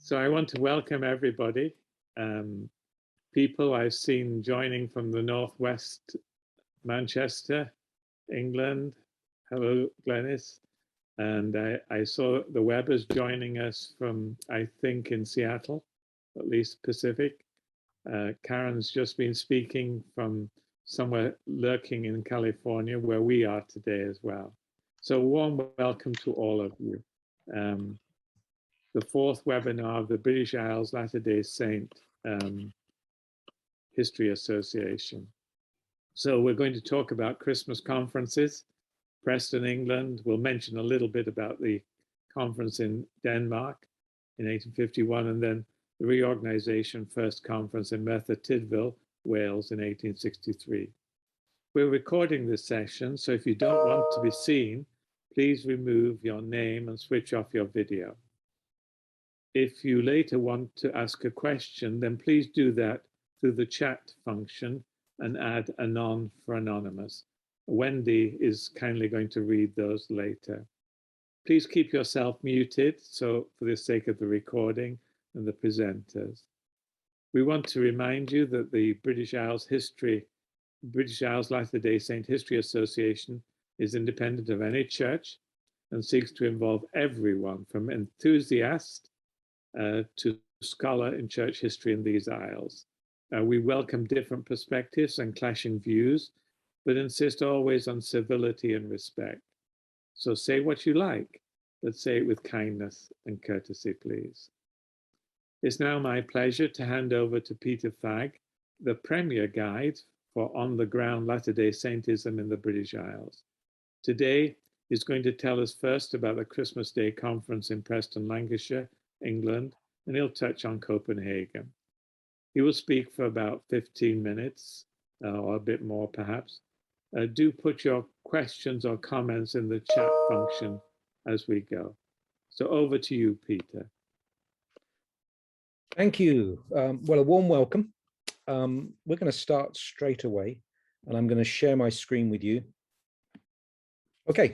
So I want to welcome everybody. People I've seen joining from the Northwest, Manchester, England. Hello, Glenys. And I saw the Webbers joining us from, I think, in Seattle, at least Pacific. Karen's just been speaking from somewhere lurking in California, where we are today as well. So warm welcome to all of you. The fourth webinar of the British Isles Latter-day Saint History Association. So we're going to talk about Christmas conferences. Preston, England. We'll mention a little bit about the conference in Denmark in 1851, and then the Reorganization First Conference in Merthyr Tydfil, Wales in 1863. We're recording this session, so if you don't want to be seen, please remove your name and switch off your video. If you later want to ask a question, then please do that through the chat function and add anon for anonymous. Wendy is kindly going to read those later. Please keep yourself muted, so for the sake of the recording and the presenters. We want to remind you that the British Isles Latter-day Saint History Association is independent of any church and seeks to involve everyone from enthusiast to scholar in church history in these isles. We welcome different perspectives and clashing views, but insist always on civility and respect. So say what you like, but say it with kindness and courtesy, please. It's now my pleasure to hand over to Peter Fagg, the premier guide for on-the-ground Latter-day Saintism in the British Isles. Today, he's going to tell us first about the Christmas Day conference in Preston, Lancashire, England, and he'll touch on Copenhagen. He will speak for about 15 minutes, or a bit more perhaps. Do put your questions or comments in the chat function as we go. So over to you, Peter. Thank you. Well, a warm welcome. We're going to start straight away, and I'm going to share my screen with you. Okay,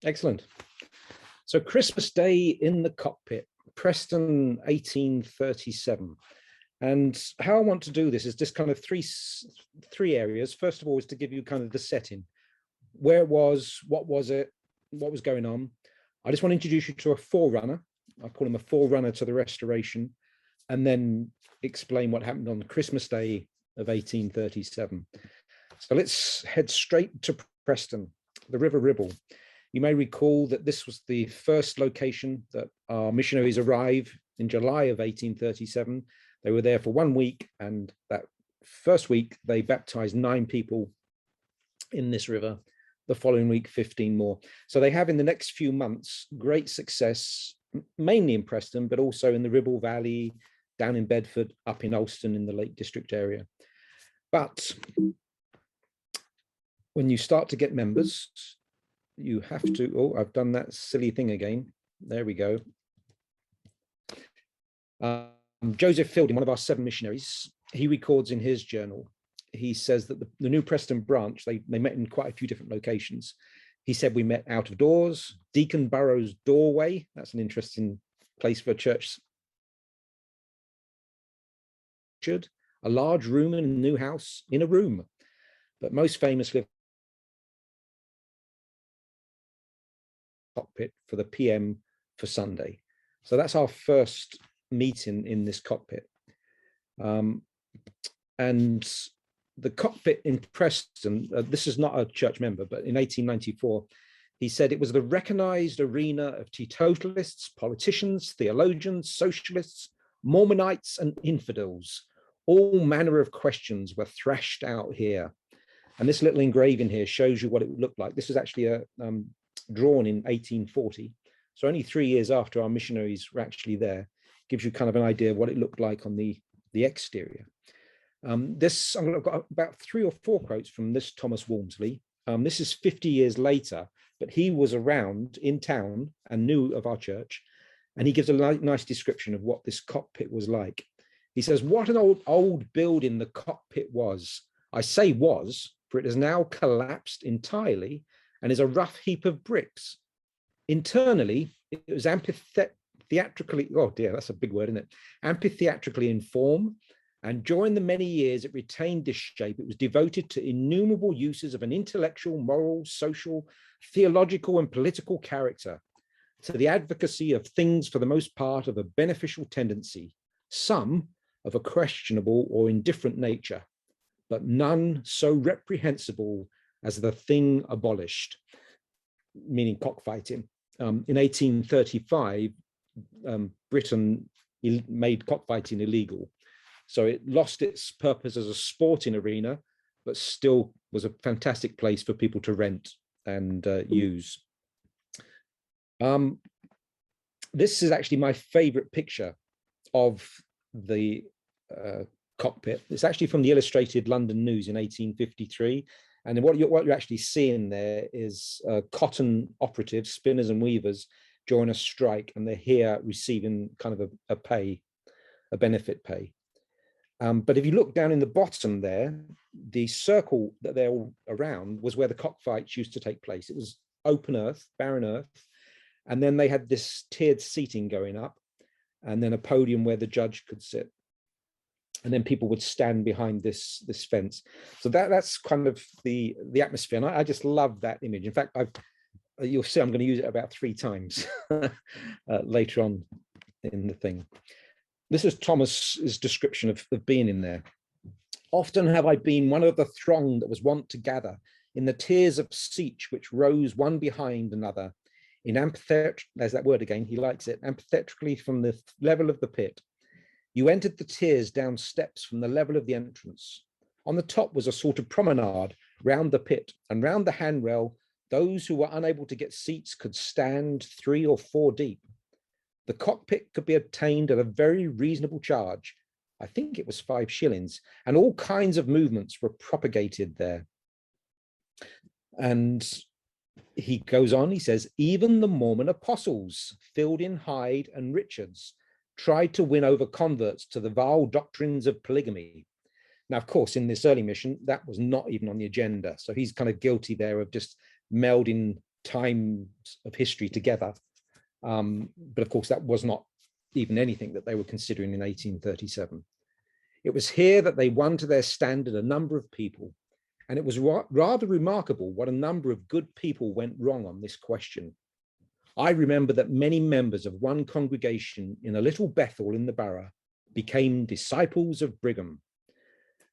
excellent. So Christmas Day in the Cockpit, Preston, 1837. And how I want to do this is just kind of three areas. First of all, is to give you kind of the setting. Where it was it, what was going on. I just want to introduce you to a forerunner. I call him a forerunner to the Restoration, and then explain what happened on Christmas Day of 1837. So let's head straight to Preston, the River Ribble. You may recall that this was the first location that our missionaries arrived in July of 1837. They were there for 1 week, and that first week they baptized 9 people in this river. The following week, 15 more. So they have in the next few months great success, mainly in Preston, but also in the Ribble Valley, down in Bedford, up in Ulston in the Lake District area. But when you start to get members, you have to, oh, I've done that silly thing again. There we go. Joseph Fielding, one of our 7 missionaries, he records in his journal, he says that the New Preston branch, they met in quite a few different locations. He said we met out of doors, Deacon Burrow's doorway. That's an interesting place for a church. A large room in a new house, in a room. But most famously, Cockpit for the PM for Sunday. So that's our first meeting in this Cockpit. And the Cockpit in Preston, this is not a church member, but in 1894, he said it was the recognized arena of teetotalists, politicians, theologians, socialists, Mormonites, and infidels. All manner of questions were thrashed out here. And this little engraving here shows you what it would look like. This was actually drawn in 1840. So only 3 years after our missionaries were actually there. Gives you kind of an idea of what it looked like on the exterior. I've got about 3 or 4 quotes from this Thomas Walmsley. This is 50 years later, but he was around in town and knew of our church. And he gives a nice description of what this Cockpit was like. He says, what an old building the Cockpit was. I say was, for it has now collapsed entirely and is a rough heap of bricks. Internally, it was amphitheatrically, oh dear, that's a big word, isn't it? Amphitheatrically in form. And during the many years it retained this shape, it was devoted to innumerable uses of an intellectual, moral, social, theological, and political character, to the advocacy of things for the most part of a beneficial tendency, some of a questionable or indifferent nature, but none so reprehensible as the thing abolished, meaning cockfighting. In 1835, Britain made cockfighting illegal. So it lost its purpose as a sporting arena, but still was a fantastic place for people to rent and use. This is actually my favorite picture of the cockpit. It's actually from the Illustrated London News in 1853. And what you're actually seeing there is cotton operatives, spinners and weavers, join a strike, and they're here receiving kind of a benefit pay. But if you look down in the bottom there, the circle that they're all around was where the cockfights used to take place. It was open earth, barren earth. And then they had this tiered seating going up, and then a podium where the judge could sit. And then people would stand behind this fence. So that's kind of the atmosphere. And I just love that image. In fact, you'll see I'm going to use it about 3 times later on in the thing. This is Thomas's description of being in there. Often have I been one of the throng that was wont to gather in the tiers of seats which rose one behind another, in amphitheater, there's that word again, he likes it, amphitheatrically from the level of the pit. You entered the tiers down steps from the level of the entrance. On the top was a sort of promenade round the pit, and round the handrail, those who were unable to get seats could stand 3 or 4 deep. The cockpit could be obtained at a very reasonable charge. I think it was 5 shillings, and all kinds of movements were propagated there. And he goes on, he says, even the Mormon apostles, Fielding, Hyde, and Richards, tried to win over converts to the vile doctrines of polygamy. Now, of course, in this early mission, that was not even on the agenda. So he's kind of guilty there of just melding times of history together. But of course, that was not even anything that they were considering in 1837. It was here that they won to their standard a number of people. And it was rather remarkable what a number of good people went wrong on this question. I remember that many members of one congregation in a little Bethel in the borough became disciples of Brigham.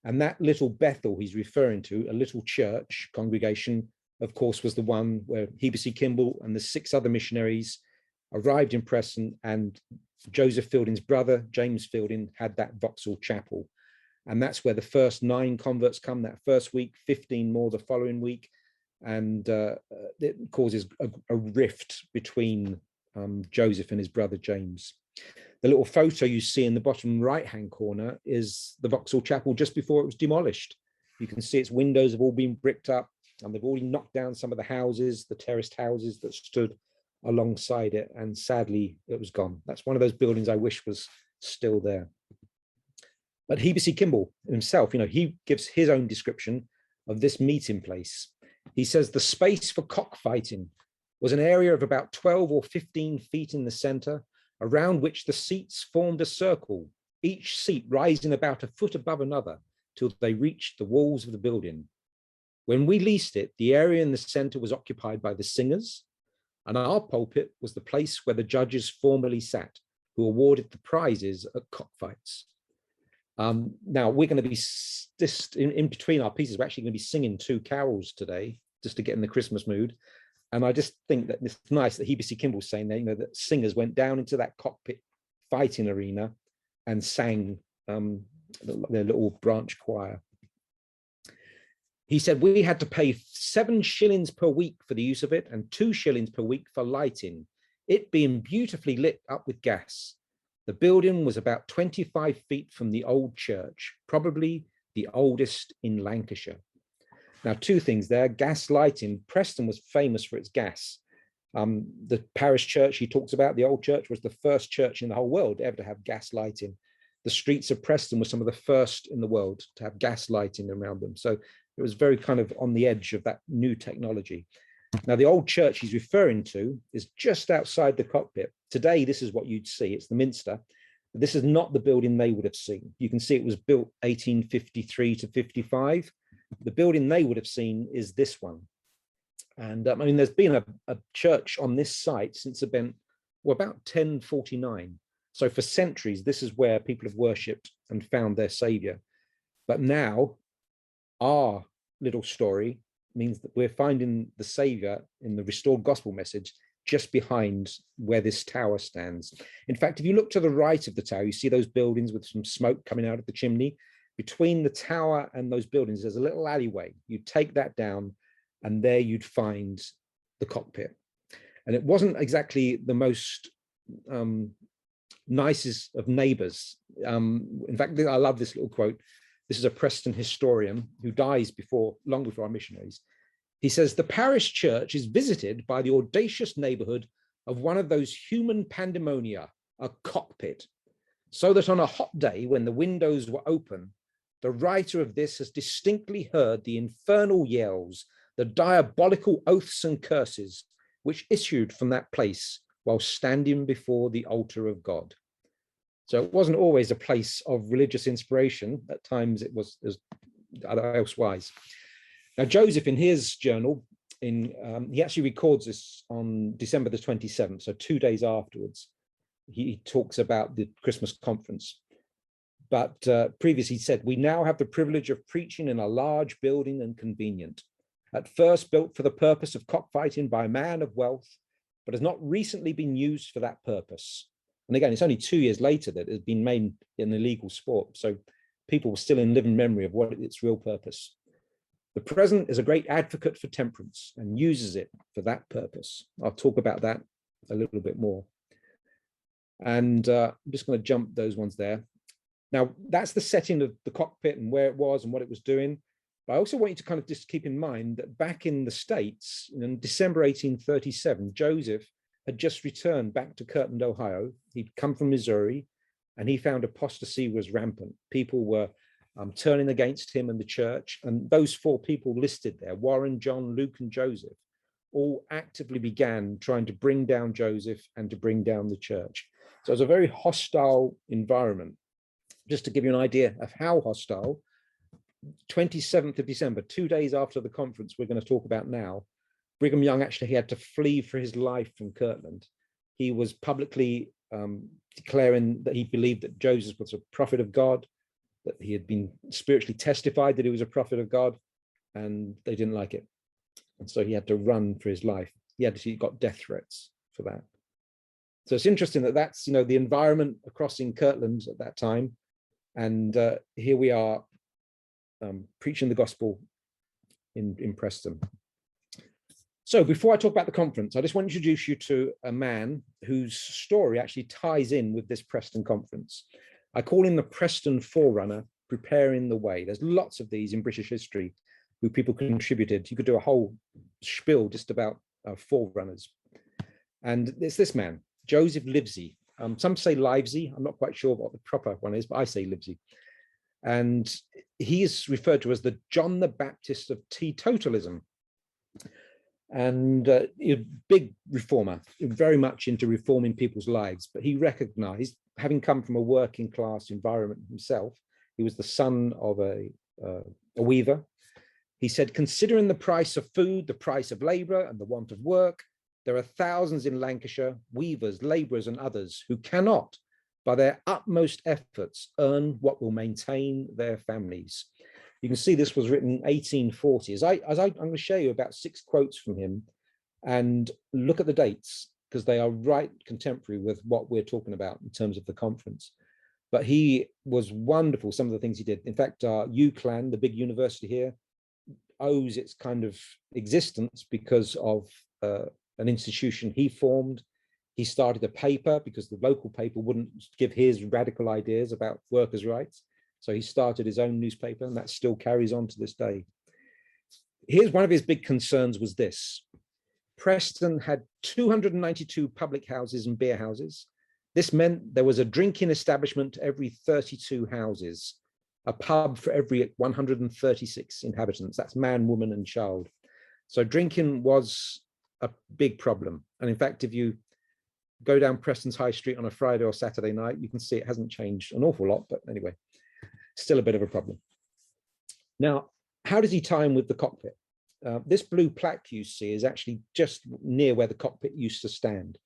And that little Bethel he's referring to, a little church congregation, of course, was the one where Heber C. Kimball and the 6 other missionaries arrived in Preston, and Joseph Fielding's brother, James Fielding, had that Vauxhall Chapel. And that's where the first 9 converts come that first week, 15 more the following week. And it causes a rift between Joseph and his brother James. The little photo you see in the bottom right-hand corner is the Vauxhall Chapel just before it was demolished. You can see its windows have all been bricked up, and they've already knocked down some of the houses, the terraced houses that stood alongside it, and sadly it was gone. That's one of those buildings I wish was still there. But Heber C. Kimball himself, he gives his own description of this meeting place. He says the space for cockfighting was an area of about 12 or 15 feet in the center, around which the seats formed a circle, each seat rising about a foot above another till they reached the walls of the building. When we leased it, the area in the center was occupied by the singers, and our pulpit was the place where the judges formerly sat, who awarded the prizes at cockfights. Now we're going to be just in between our pieces, we're actually going to be singing 2 carols today, just to get in the Christmas mood. And I just think that it's nice that Heber C. Kimball's saying there, that singers went down into that cockpit fighting arena and sang their little branch choir. He said we had to pay 7 shillings per week for the use of it and 2 shillings per week for lighting, it being beautifully lit up with gas. The building was about 25 feet from the old church, probably the oldest in Lancashire. Now, 2 things there. Gas lighting. Preston was famous for its gas. The parish church he talks about, the old church, was the first church in the whole world ever to have gas lighting. The streets of Preston were some of the first in the world to have gas lighting around them. So it was very kind of on the edge of that new technology. Now, the old church he's referring to is just outside the cockpit. Today, this is what you'd see. It's the Minster. This is not the building they would have seen. You can see it was built 1853 to 55. The building they would have seen is this one. And I mean, there's been a church on this site since about 1049. So for centuries, this is where people have worshipped and found their savior. But now our little story means that we're finding the savior in the restored gospel message just behind where this tower stands. In fact, if you look to the right of the tower, you see those buildings with some smoke coming out of the chimney. Between the tower and those buildings, there's a little alleyway. You take that down, and there you'd find the cockpit. And it wasn't exactly the most nicest of neighbors. In fact, I love this little quote. This is a Preston historian who dies long before our missionaries. He says, the parish church is visited by the audacious neighborhood of one of those human pandemonia, a cockpit, so that on a hot day when the windows were open, the writer of this has distinctly heard the infernal yells, the diabolical oaths and curses which issued from that place while standing before the altar of God. So it wasn't always a place of religious inspiration. At times it was elsewise. Now, Joseph, in his journal, he actually records this on December the 27th, so 2 days afterwards. He talks about the Christmas conference. But previously he said, we now have the privilege of preaching in a large building and convenient. At first built for the purpose of cockfighting by a man of wealth, but has not recently been used for that purpose. And again, it's only 2 years later that it has been made an illegal sport. So people were still in living memory of what its real purpose. The present is a great advocate for temperance and uses it for that purpose. I'll talk about that a little bit more. And I'm just going to jump those ones there. Now, that's the setting of the cockpit and where it was and what it was doing. But I also want you to kind of just keep in mind that back in the States, in December 1837, Joseph had just returned back to Kirtland, Ohio. He'd come from Missouri, and he found apostasy was rampant. People were turning against him and the church. And those 4 people listed there, Warren, John, Luke, and Joseph, all actively began trying to bring down Joseph and to bring down the church. So it was a very hostile environment. Just to give you an idea of how hostile, 27th of December, 2 days after the conference we're going to talk about now, Brigham Young he had to flee for his life from Kirtland. He was publicly declaring that he believed that Joseph was a prophet of God, that he had been spiritually testified that he was a prophet of God, and they didn't like it. And so he had to run for his life. He actually got death threats for that. So it's interesting that that's, the environment across in Kirtland at that time. And here we are preaching the gospel in Preston. So before I talk about the conference, I just want to introduce you to a man whose story actually ties in with this Preston conference. I call him the Preston Forerunner, preparing the way. There's lots of these in British history who people contributed. You could do a whole spiel just about forerunners. And it's this man, Joseph Livesey. Some say Livesey. I'm not quite sure what the proper one is, but I say Livesey. And he is referred to as the John the Baptist of teetotalism. And a big reformer, very much into reforming people's lives. But he recognized, having come from a working class environment himself, he was the son of a weaver. He said, considering the price of food, the price of labor, and the want of work, there are thousands in Lancashire, weavers, laborers, and others who cannot, by their utmost efforts, earn what will maintain their families. You can see this was written in 1840. I'm going to show you about 6 quotes from him, and look at the dates, because they are right contemporary with what we're talking about in terms of the conference. But he was wonderful, some of the things he did. In fact, UCLan, the big university here, owes its kind of existence because of an institution he formed. He started a paper because the local paper wouldn't give his radical ideas about workers' rights. So he started his own newspaper, and that still carries on to this day. Here's one of his big concerns was this. Preston had 292 public houses and beer houses. This meant there was a drinking establishment every 32 houses, a pub for every 136 inhabitants. That's man, woman, and child. So drinking was a big problem. And in fact, if you go down Preston's High Street on a Friday or Saturday night, you can see it hasn't changed an awful lot, but anyway, still a bit of a problem. Now, how does he tie in with the cockpit? This blue plaque you see is actually just near where the cockpit used to stand.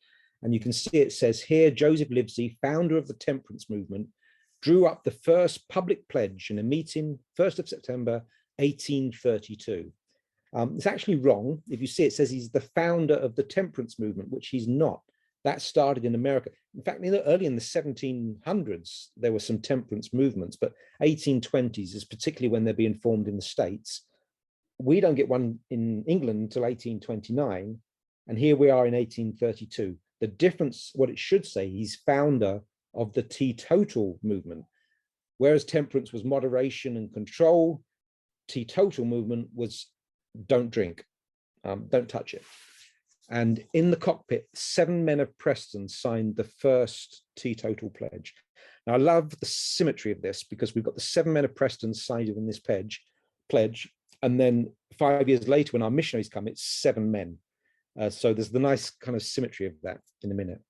And you can see it says here, Joseph Livesey, founder of the Temperance movement, drew up the first public pledge in a meeting, 1st of September, 1832. It's actually wrong. If you see it says he's the founder of the Temperance movement, which he's not. That started in America. In fact, early in the 1700s, there were some temperance movements, but 1820s is particularly when they're being formed in the States. We don't get one in England until 1829, and here we are in 1832. The difference, what it should say, he's founder of the teetotal movement, whereas temperance was moderation and control, teetotal movement was don't drink, don't touch it. And in the cockpit, 7 men of Preston signed the first teetotal pledge. Now, I love the symmetry of this because we've got the 7 men of Preston signed in this pledge. And then 5 years later, when our missionaries come, it's 7 men. So there's the nice kind of symmetry of that in a minute.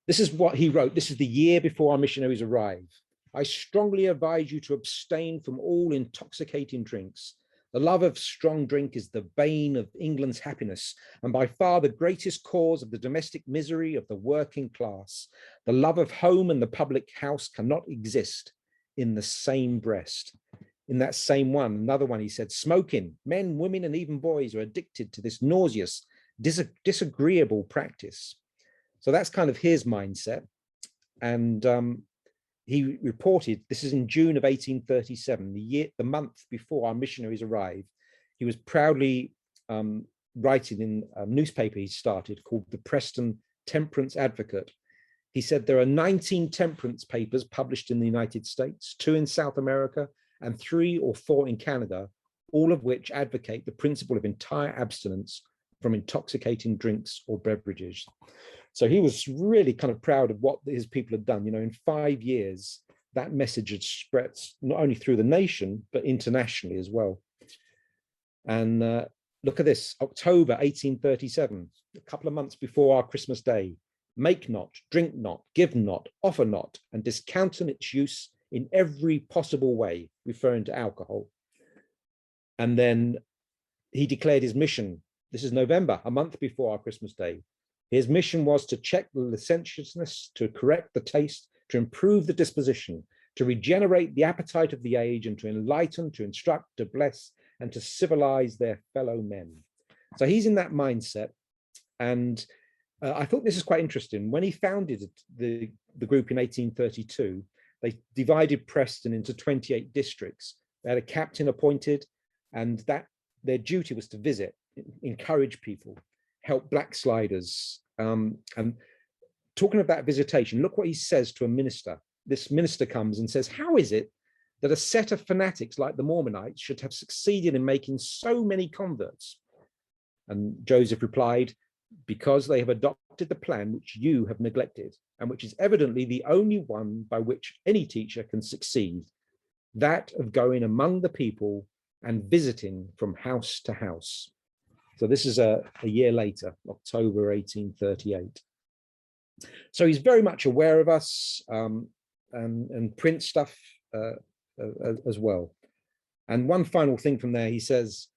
This is what he wrote. This is the year before our missionaries arrive. I strongly advise you to abstain from all intoxicating drinks. The love of strong drink is the bane of England's happiness, and by far the greatest cause of the domestic misery of the working class. The love of home and the public house cannot exist in the same breast. In that same one, another one, he said, smoking, men, women, and even boys are addicted to this nauseous, disagreeable practice. So that's kind of his mindset. And he reported, this is in June of 1837, the month before our missionaries arrived. He was proudly writing in a newspaper he started called the Preston Temperance Advocate. He said there are 19 temperance papers published in the United States, 2 in South America, and 3 or 4 in Canada, all of which advocate the principle of entire abstinence from intoxicating drinks or beverages. So he was really kind of proud of what his people had done. You know, in 5 years, that message had spread not only through the nation, but internationally as well. And look at this, October 1837, a couple of months before our Christmas Day. Make not, drink not, give not, offer not, and discountenance its use in every possible way, referring to alcohol. And then he declared his mission. This is November, a month before our Christmas Day. His mission was to check the licentiousness, to correct the taste, to improve the disposition, to regenerate the appetite of the age, and to enlighten, to instruct, to bless, and to civilize their fellow men. So he's in that mindset. And I thought this is quite interesting. When he founded the group in 1832, they divided Preston into 28 districts. They had a captain appointed, and that their duty was to visit, encourage people, help backsliders. And talking about visitation, look what he says to a minister. This minister comes and says, how is it that a set of fanatics like the Mormonites should have succeeded in making so many converts? And Joseph replied, because they have adopted the plan which you have neglected, and which is evidently the only one by which any teacher can succeed, that of going among the people and visiting from house to house. So this is a year later, October 1838. So he's very much aware of us and print stuff as well. And one final thing from there, he says,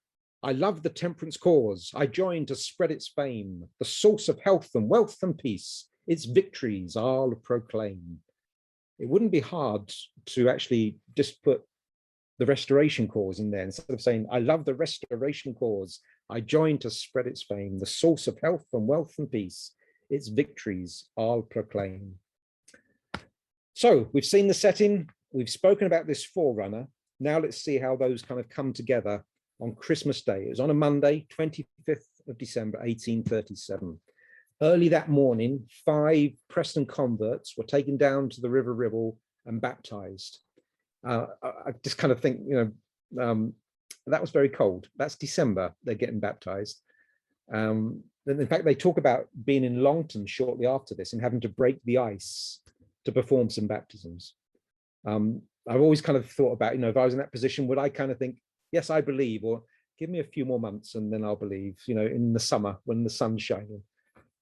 I love the temperance cause. I join to spread its fame, the source of health and wealth and peace. Its victories I'll proclaim. It wouldn't be hard to actually just put the restoration cause in there instead of saying, I love the restoration cause. I join to spread its fame, the source of health and wealth and peace. Its victories I'll proclaim. So we've seen the setting. We've spoken about this forerunner. Now let's see how those kind of come together on Christmas Day. It was on a Monday, 25th of December, 1837. Early that morning, 5 Preston converts were taken down to the River Ribble and baptized. I just kind of think, you know, that was very cold. That's December, they're getting baptized. And in fact, they talk about being in Longton shortly after this and having to break the ice to perform some baptisms. I've always kind of thought about, you know, if I was in that position, would I kind of think, yes, I believe, or give me a few more months and then I'll believe, in the summer when the sun's shining.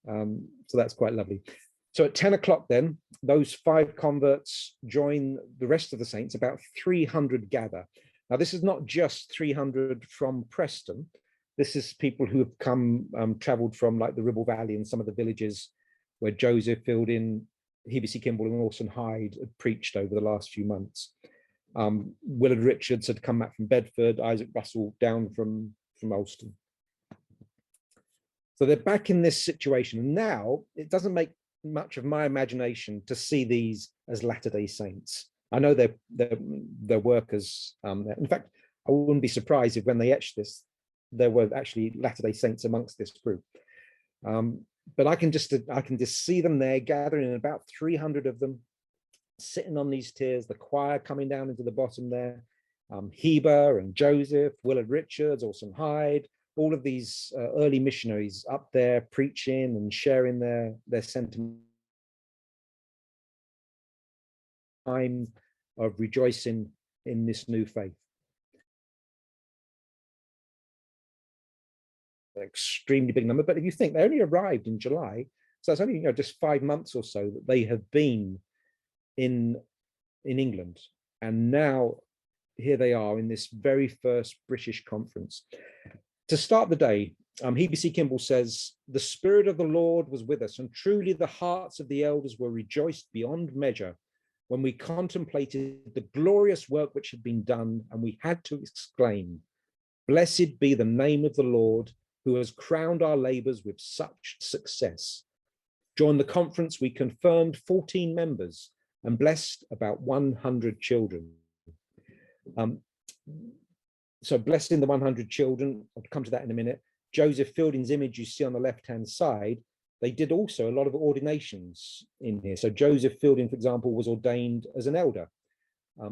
So that's quite lovely. So at 10 o'clock then, those 5 converts join the rest of the saints, about 300 gather. Now, this is not just 300 from Preston. This is people who have traveled from like the Ribble Valley and some of the villages where Joseph filled in, Heber Kimball and Orson Hyde had preached over the last few months. Willard Richards had come back from Bedford, Isaac Russell down from Ulston. So they're back in this situation. And now it doesn't make much of my imagination to see these as Latter-day Saints. I know they're workers. In fact, I wouldn't be surprised if when they etched this, there were actually Latter-day Saints amongst this group. But I can just see them there gathering, about 300 of them sitting on these tiers, the choir coming down into the bottom there, Heber and Joseph, Willard Richards, Orson Hyde, all of these early missionaries up there preaching and sharing their sentiment time of rejoicing in this new faith. An extremely big number, but if you think they only arrived in July, so it's only just 5 months or so that they have been in England, and now here they are in this very first British conference. To start the day, Heber Kimball says, "The Spirit of the Lord was with us, and truly the hearts of the elders were rejoiced beyond measure when we contemplated the glorious work which had been done, and we had to exclaim, 'Blessed be the name of the Lord, who has crowned our labors with such success.' During the conference, we confirmed 14 members and blessed about 100 children." So blessing the 100 children, I'll come to that in a minute. Joseph Fielding's image you see on the left-hand side, they did also a lot of ordinations in here. So Joseph Fielding, for example, was ordained as an elder.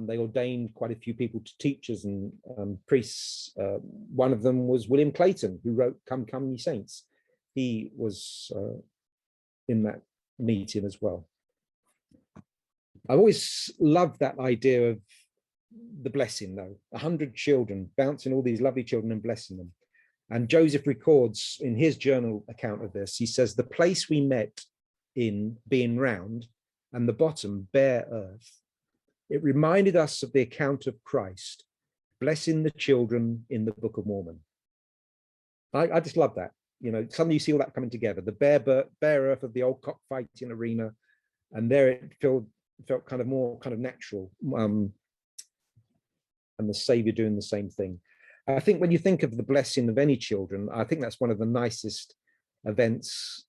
They ordained quite a few people to teachers and priests. One of them was William Clayton, who wrote Come, Come, Ye Saints. He was in that meeting as well. I've always loved that idea of the blessing, though. 100 children, bouncing all these lovely children and blessing them. And Joseph records in his journal account of this, he says, "The place we met in being round and the bottom bare earth, it reminded us of the account of Christ blessing the children in the Book of Mormon." I just love that. Suddenly you see all that coming together, the bare earth of the old cockfighting arena, and there it felt kind of more kind of natural, and the Savior doing the same thing. I think when you think of the blessing of any children, I think that's one of the nicest events,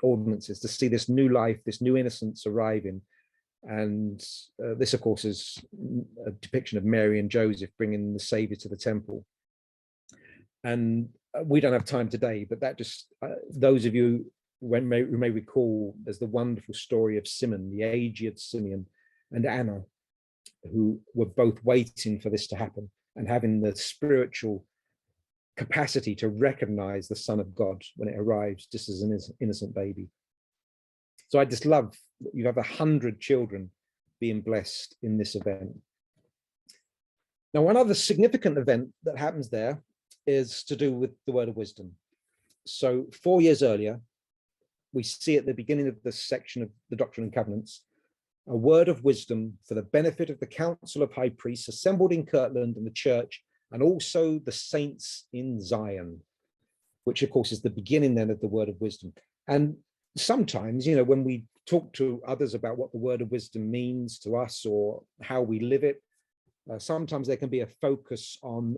ordinances, to see this new life, this new innocence arriving. And this, of course, is a depiction of Mary and Joseph bringing the Savior to the temple. And we don't have time today, but that just, those of you who may recall, there's the wonderful story of Simeon, the aged Simeon, and Anna, who were both waiting for this to happen and having the spiritual capacity to recognize the Son of God when it arrives, just as an innocent baby. So I just love that you have 100 children being blessed in this event. Now, one other significant event that happens there is to do with the word of wisdom. So 4 years earlier, we see at the beginning of this section of the Doctrine and Covenants, a word of wisdom for the benefit of the Council of High Priests assembled in Kirtland and the church, and also the saints in Zion, which of course is the beginning then of the word of wisdom. And sometimes, when we talk to others about what the word of wisdom means to us or how we live it, sometimes there can be a focus on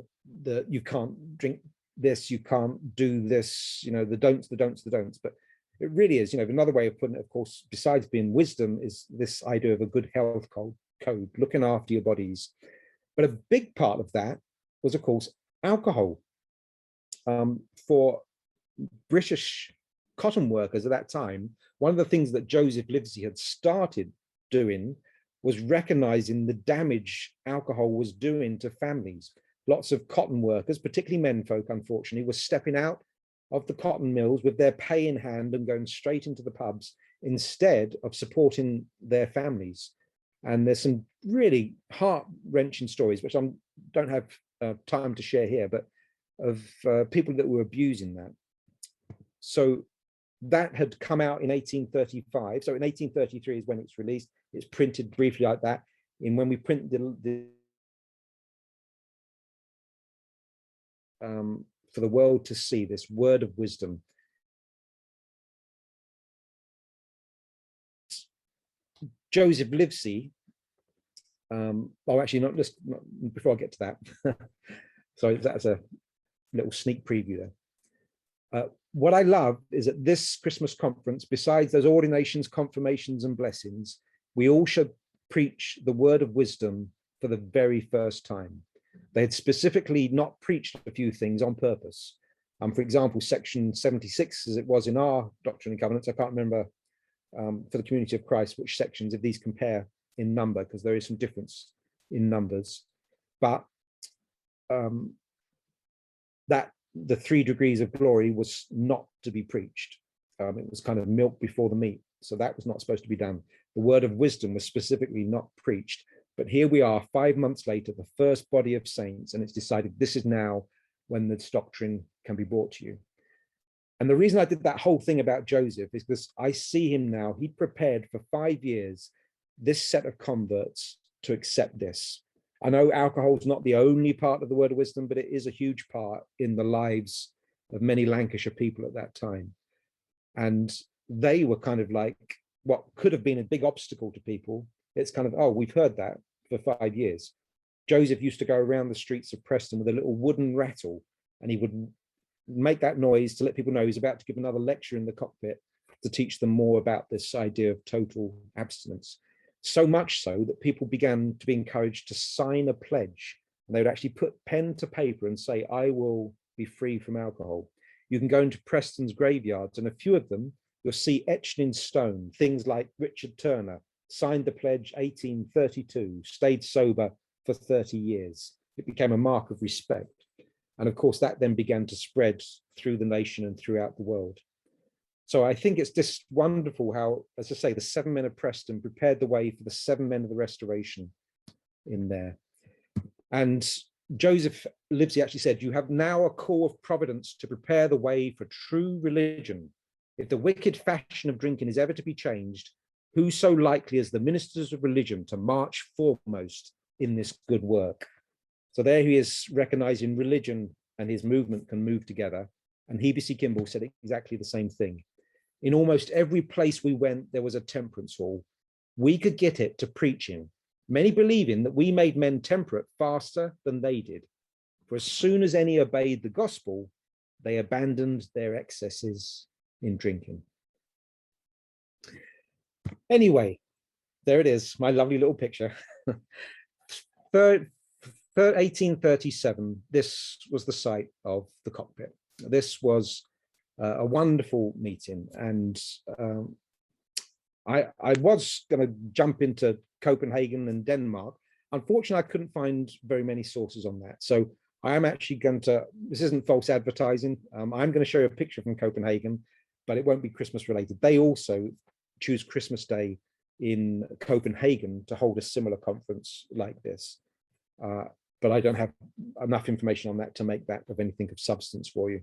you can't drink this, you can't do this, the don'ts, the don'ts, the don'ts. But it really is, another way of putting it, of course, besides being wisdom, is this idea of a good health code, looking after your bodies. But a big part of that was, of course, alcohol. For British cotton workers at that time, one of the things that Joseph Livesey had started doing was recognizing the damage alcohol was doing to families. Lots of cotton workers, particularly menfolk, unfortunately, were stepping out of the cotton mills with their pay in hand and going straight into the pubs instead of supporting their families. And there's some really heart-wrenching stories, which I don't have time to share here, but of people that were abusing that. So that had come out in 1835. So in 1833 is when it's released. It's printed briefly like that. And when we print for the world to see this word of wisdom, Joseph Livesey, actually not before I get to that. So that's a little sneak preview there. What I love is at this Christmas conference, besides those ordinations, confirmations, and blessings, we all should preach the word of wisdom for the very first time. They had specifically not preached a few things on purpose. For example, section 76, as it was in our Doctrine and Covenants, I can't remember for the Community of Christ which sections of these compare in number, because there is some difference in numbers. But that the 3 degrees of glory was not to be preached. It was kind of milk before the meat. So that was not supposed to be done. The word of wisdom was specifically not preached. But here we are 5 months later, the first body of saints, and it's decided this is now when this doctrine can be brought to you. And the reason I did that whole thing about Joseph is because I see him now. He'd prepared for 5 years this set of converts to accept this. I know alcohol is not the only part of the word of wisdom, but it is a huge part in the lives of many Lancashire people at that time. And they were kind of like what could have been a big obstacle to people. It's kind of, oh, we've heard that for 5 years. Joseph used to go around the streets of Preston with a little wooden rattle, and he would make that noise to let people know he's about to give another lecture in the cockpit to teach them more about this idea of total abstinence. So much so that people began to be encouraged to sign a pledge, and they would actually put pen to paper and say, I will be free from alcohol. You can go into Preston's graveyards, and a few of them you'll see etched in stone things like Richard Turner signed the pledge 1832, stayed sober for 30 years. It became a mark of respect. And of course, that then began to spread through the nation and throughout the world. So I think it's just wonderful how, as I say, the 7 men of Preston prepared the way for the 7 men of the Restoration in there. And Joseph Livesey actually said, you have now a call of providence to prepare the way for true religion. If the wicked fashion of drinking is ever to be changed, who so likely as the ministers of religion to march foremost in this good work? So there he is recognizing religion and his movement can move together. And Hebe C. Kimball said exactly the same thing. In almost every place we went, there was a temperance hall. We could get it to preaching, many believing that we made men temperate faster than they did. For as soon as any obeyed the gospel, they abandoned their excesses in drinking. Anyway, there it is, my lovely little picture. 1837, this was the site of the Cockpit. This was a wonderful meeting, and I was going to jump into Copenhagen and Denmark. Unfortunately, I couldn't find very many sources on that. So I am actually going to, this isn't false advertising. I'm going to show you a picture from Copenhagen, but it won't be Christmas related. They also choose Christmas Day in Copenhagen to hold a similar conference like this. But I don't have enough information on that to make that of anything of substance for you.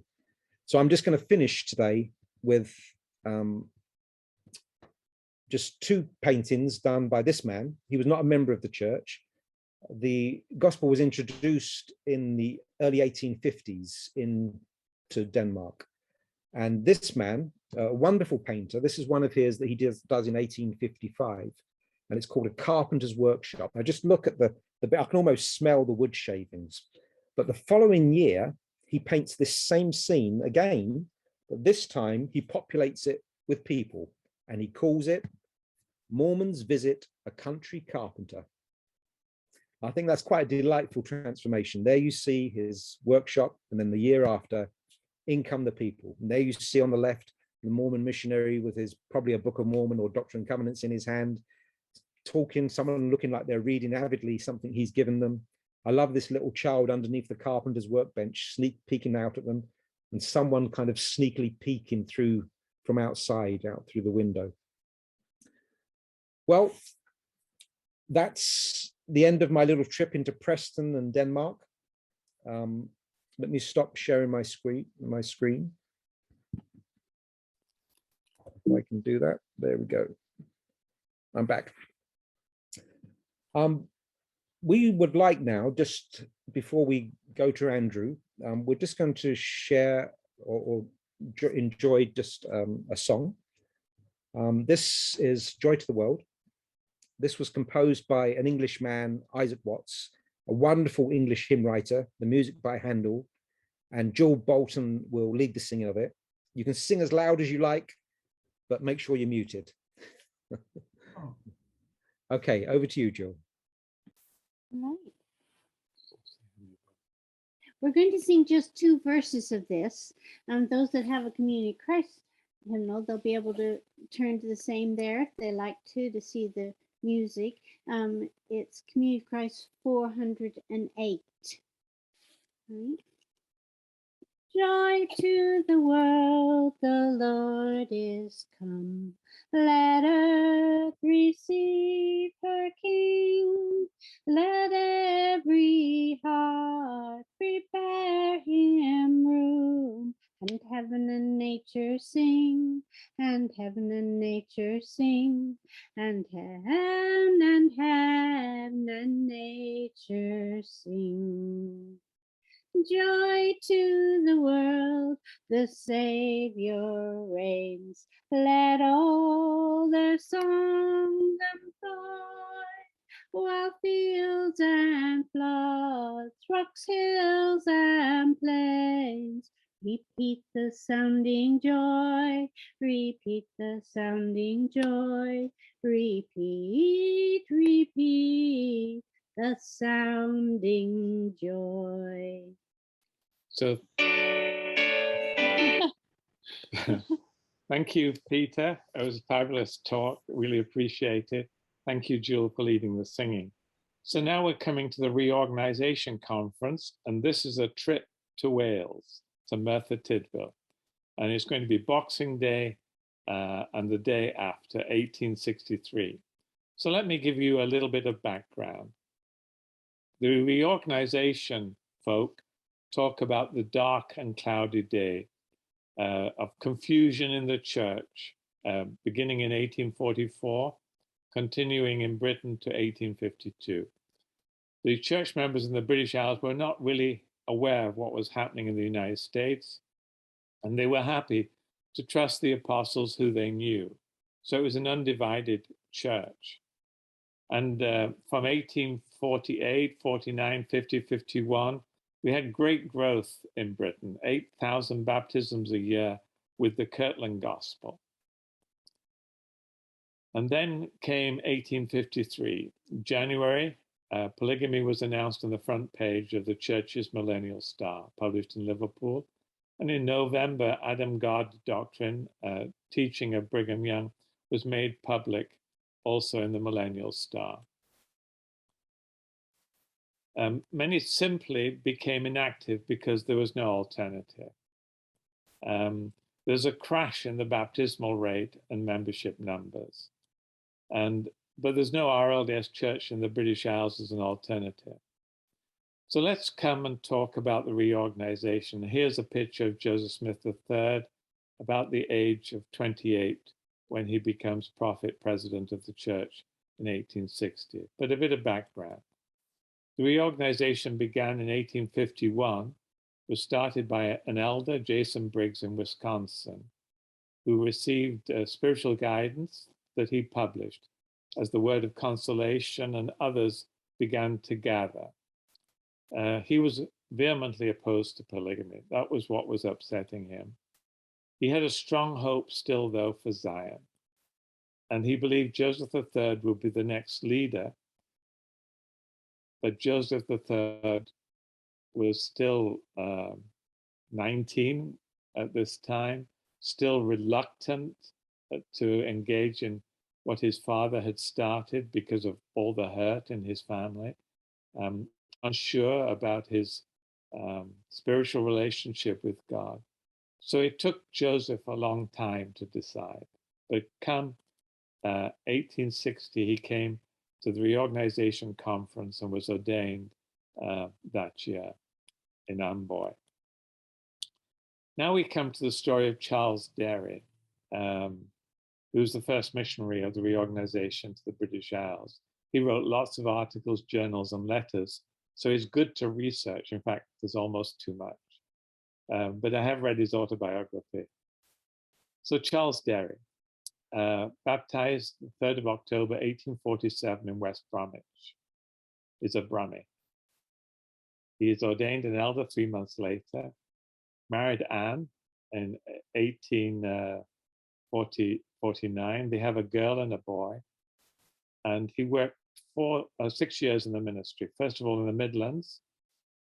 So I'm just going to finish today with just 2 paintings done by this man. He was not a member of the church. The gospel was introduced in the early 1850s into Denmark. And this man, a wonderful painter, this is one of his that he does in 1855. And it's called A Carpenter's Workshop. Now just look at the bit, I can almost smell the wood shavings. But the following year, he paints this same scene again, but this time he populates it with people, and he calls it Mormons Visit a Country Carpenter. I think that's quite a delightful transformation. There you see his workshop, and then the year after, in come the people. And there you see on the left, the Mormon missionary with his probably a Book of Mormon or Doctrine and Covenants in his hand, talking, someone looking like they're reading avidly something he's given them. I love this little child underneath the carpenter's workbench, sneak peeking out at them, and someone kind of sneakily peeking through from outside, out through the window. Well, that's the end of my little trip into Preston and Denmark. Let me stop sharing my screen. If I can do that. There we go. I'm back. We would like now, just before we go to Andrew, we're just going to share or enjoy just a song. This is Joy to the World. This was composed by an Englishman, Isaac Watts, a wonderful English hymn writer, the music by Handel, and Bolton will lead the singing of it. You can sing as loud as you like, but make sure you're muted. Okay, over to you, Jill. Right. We're going to sing just 2 verses of this. Those that have a community Christ hymnal, they'll be able to turn to the same there if they like to see the music. It's Community Christ 408. Right. Joy to the world, the Lord is come. Let earth receive her King. Let every heart prepare him room. And heaven and nature sing, and heaven and nature sing, and heaven and nature sing. Joy to the world, the Savior reigns. Let all their songs employ, while fields and floods, rocks, hills, and plains repeat the sounding joy, repeat the sounding joy, repeat, repeat the sounding joy. So thank you, Peter. It was a fabulous talk. Really appreciate it. Thank you, Jill, for leading the singing. So now we're coming to the Reorganization Conference, and this is a trip to Wales, to Merthyr Tydfil. And it's going to be Boxing Day and the day after, 1863. So let me give you a little bit of background. The Reorganization folk talk about the dark and cloudy day of confusion in the church, beginning in 1844, continuing in Britain to 1852. The church members in the British Isles were not really aware of what was happening in the United States, and they were happy to trust the apostles who they knew. So it was an undivided church. And from 1848, 49, 50, 51, we had great growth in Britain, 8,000 baptisms a year with the Kirtland Gospel. And then came 1853. January, polygamy was announced on the front page of the church's Millennial Star, published in Liverpool. And in November, Adam God doctrine, teaching of Brigham Young, was made public also in the Millennial Star. Many simply became inactive because there was no alternative. There's a crash in the baptismal rate and membership numbers. But there's no RLDS church in the British Isles as an alternative. So let's come and talk about the reorganization. Here's a picture of Joseph Smith III, about the age of 28 when he becomes prophet president of the church in 1860. But a bit of background. The reorganization began in 1851, was started by an elder, Jason Briggs in Wisconsin, who received spiritual guidance that he published as the Word of Consolation and others began to gather. He was vehemently opposed to polygamy. That was what was upsetting him. He had a strong hope still, though, for Zion. And he believed Joseph III would be the next leader. But Joseph III was still 19 at this time, still reluctant to engage in what his father had started because of all the hurt in his family, unsure about his spiritual relationship with God. So it took Joseph a long time to decide. But come 1860, he came to the Reorganization Conference and was ordained that year. in Amboy. Now we come to the story of Charles Derry, who was the first missionary of the Reorganization to the British Isles. He wrote lots of articles, journals, and letters, so it's good to research. In fact, there's almost too much. But I have read his autobiography. So Charles Derry, baptized the 3rd of October, 1847 in West Bromwich, is a Brummie. He is ordained an elder 3 months later, married Anne in 1849. They have a girl and a boy. And he worked 6 years in the ministry, first of all in the Midlands,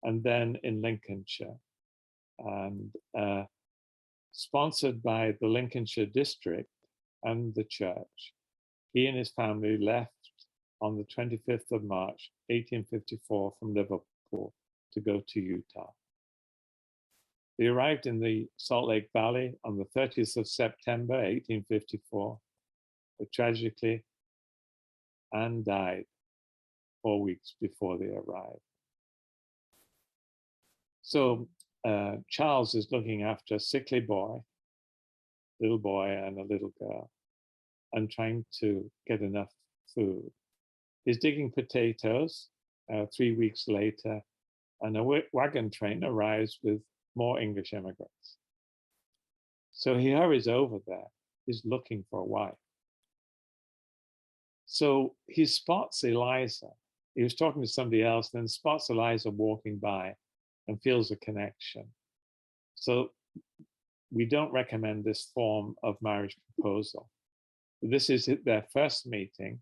and then in Lincolnshire. And sponsored by the Lincolnshire district and the church, he and his family left on the 25th of March, 1854 from Liverpool to go to Utah. They arrived in the Salt Lake Valley on the 30th of September, 1854, but tragically, Anne died 4 weeks before they arrived. So Charles is looking after a sickly little boy and a little girl, and trying to get enough food. He's digging potatoes 3 weeks later, and a wagon train arrives with more English immigrants. So he hurries over there. He's looking for a wife. So he spots Eliza. He was talking to somebody else, then spots Eliza walking by and feels a connection. So we don't recommend this form of marriage proposal. This is their first meeting,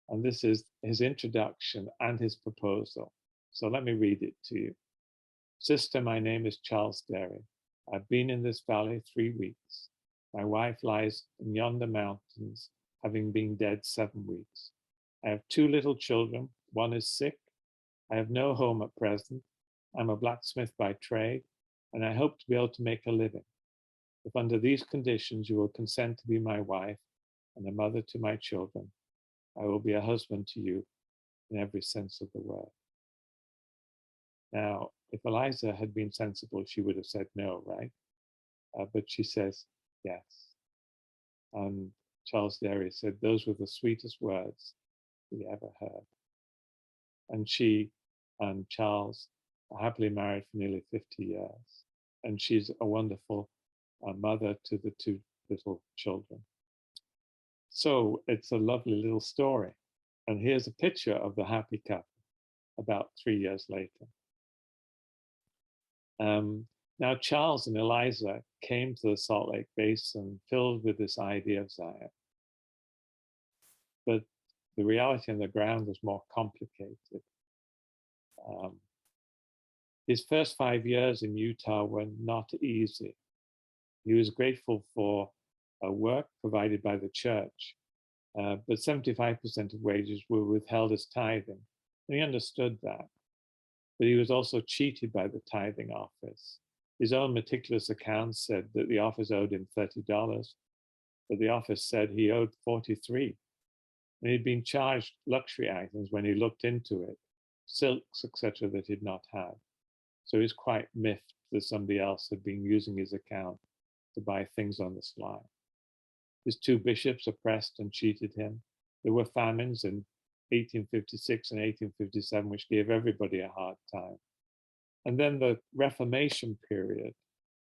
and this is his introduction and his proposal. So let me read it to you. Sister, my name is Charles Derry. I've been in this valley 3 weeks. My wife lies in yonder mountains, having been dead 7 weeks. I have 2 little children. One is sick. I have no home at present. I'm a blacksmith by trade, and I hope to be able to make a living. If under these conditions you will consent to be my wife and a mother to my children, I will be a husband to you in every sense of the word. Now, if Eliza had been sensible, she would have said no, right? But she says yes. And Charles Derry said those were the sweetest words he ever heard. And she and Charles are happily married for nearly 50 years. And she's a wonderful mother to the 2 little children. So it's a lovely little story. And here's a picture of the happy couple about 3 years later. Now, Charles and Eliza came to the Salt Lake Basin filled with this idea of Zion. But the reality on the ground was more complicated. His first 5 years in Utah were not easy. He was grateful for work provided by the church, but 75% of wages were withheld as tithing. And he understood that. But he was also cheated by the tithing office. His own meticulous accounts said that the office owed him $30, but the office said he owed $43. And he'd been charged luxury items when he looked into it, silks, etc., that he'd not had. So he was quite miffed that somebody else had been using his account to buy things on the sly. His 2 bishops oppressed and cheated him. There were famines in 1856 and 1857, which gave everybody a hard time. And then the Reformation period,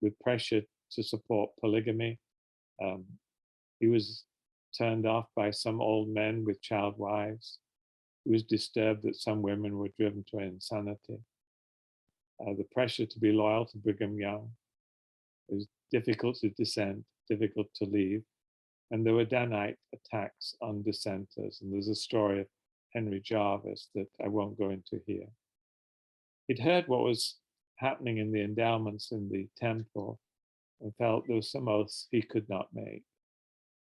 with pressure to support polygamy. He was turned off by some old men with child wives. He was disturbed that some women were driven to insanity. The pressure to be loyal to Brigham Young. It was difficult to dissent, difficult to leave. And there were Danite attacks on dissenters. And there's a story of Henry Jarvis that I won't go into here. He'd heard what was happening in the endowments in the temple and felt there was some oaths he could not make.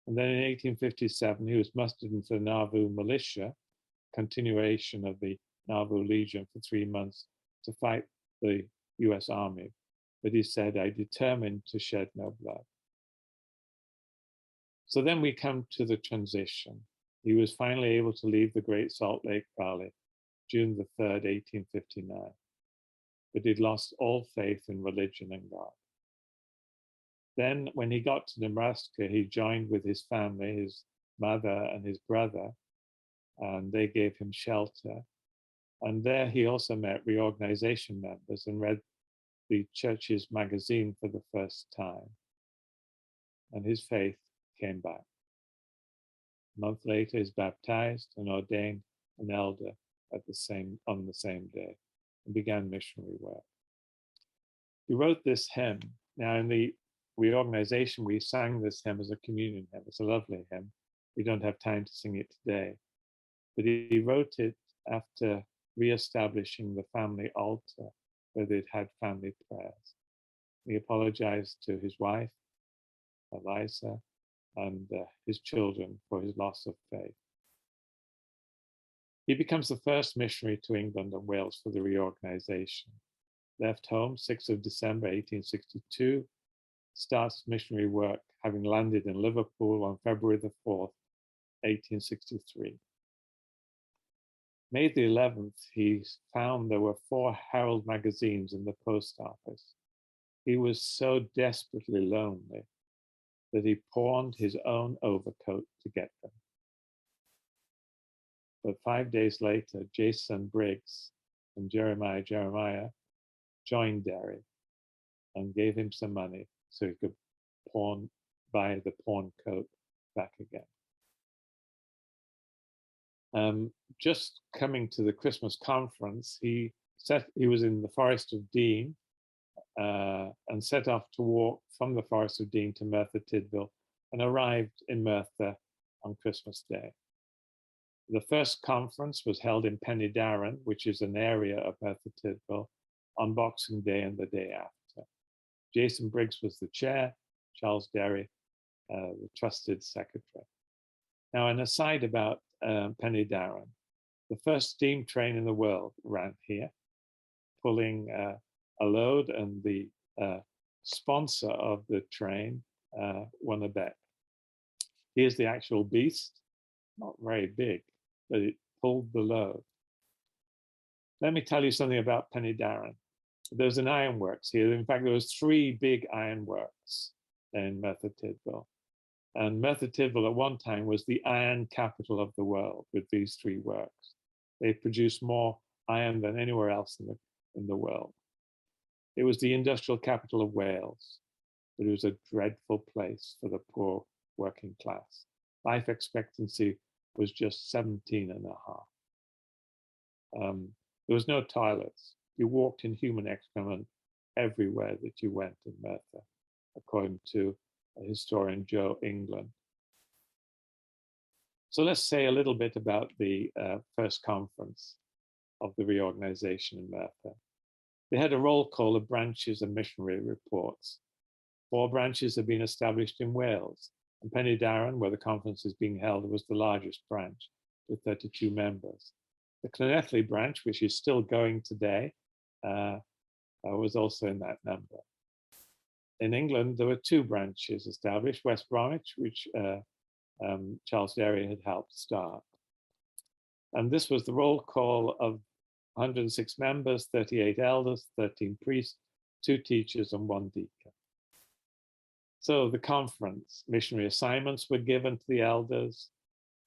And then in 1857, he was mustered into the Nauvoo militia, continuation of the Nauvoo Legion for 3 months to fight the US Army. But he said, I determined to shed no blood. So then we come to the transition. He was finally able to leave the Great Salt Lake Valley, June the 3rd, 1859. but he'd lost all faith in religion and God. Then when he got to Nebraska, he joined with his family, his mother and his brother, and they gave him shelter. And there he also met Reorganization members and read the church's magazine for the first time. And his faith came back. A month later, he's baptized and ordained an elder on the same day and began missionary work. He wrote this hymn. Now, in the Reorganization, we sang this hymn as a communion hymn. It's a lovely hymn. We don't have time to sing it today. But he wrote it after re-establishing the family altar where they'd had family prayers. He apologized to his wife, Eliza, and his children for his loss of faith. He becomes the first missionary to England and Wales for the Reorganization. Left home 6th of December 1862, starts missionary work, having landed in Liverpool on February the 4th, 1863. May the 11th, he found there were 4 Herald magazines in the post office. He was so desperately lonely that he pawned his own overcoat to get them. But 5 days later, Jason Briggs and Jeremiah joined Derry and gave him some money so he could buy the pawn coat back again. Just coming to the Christmas conference, he was in the Forest of Dean and set off to walk from the Forest of Dean to Merthyr Tydfil and arrived in Merthyr on Christmas Day. The first conference was held in Penydarren, which is an area of Merthyr Tydfil, on Boxing Day and the day after. Jason Briggs was the chair, Charles Derry, the trusted secretary. Now, an aside about Penydarren. The first steam train in the world ran here, pulling a load, and the sponsor of the train won a bet. Here's the actual beast, not very big, but it pulled the load. Let me tell you something about Penydarren. There's an ironworks here. In fact, there was 3 big ironworks in Merthyr Tydfil. And Merthyr Tydfil at one time was the iron capital of the world with these 3 works. They produced more iron than anywhere else in the world. It was the industrial capital of Wales, but it was a dreadful place for the poor working class. Life expectancy was just 17 and a half. There was no toilets. You walked in human excrement everywhere that you went in Merthyr, according to historian Joe England. So let's say a little bit about the first conference of the Reorganization in Merthyr. They had a roll call of branches and missionary reports. 4 branches have been established in Wales, and Penydarren, where the conference is being held, was the largest branch with 32 members. The Llanelli branch, which is still going today, was also in that number. In England, there were 2 branches established, West Bromwich, which Charles Derry had helped start. And this was the roll call of 106 members, 38 elders, 13 priests, 2 teachers, and 1 deacon. So the conference, missionary assignments were given to the elders.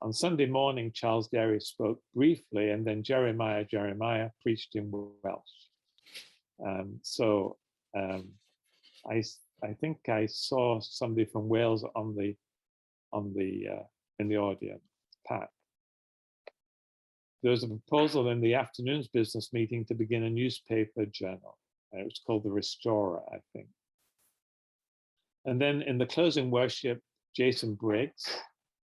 On Sunday morning, Charles Derry spoke briefly, and then Jeremiah preached in Welsh. I think I saw somebody from Wales in the audience, Pat. There was a proposal in the afternoon's business meeting to begin a newspaper journal. It was called The Restorer, I think. And then in the closing worship, Jason Briggs,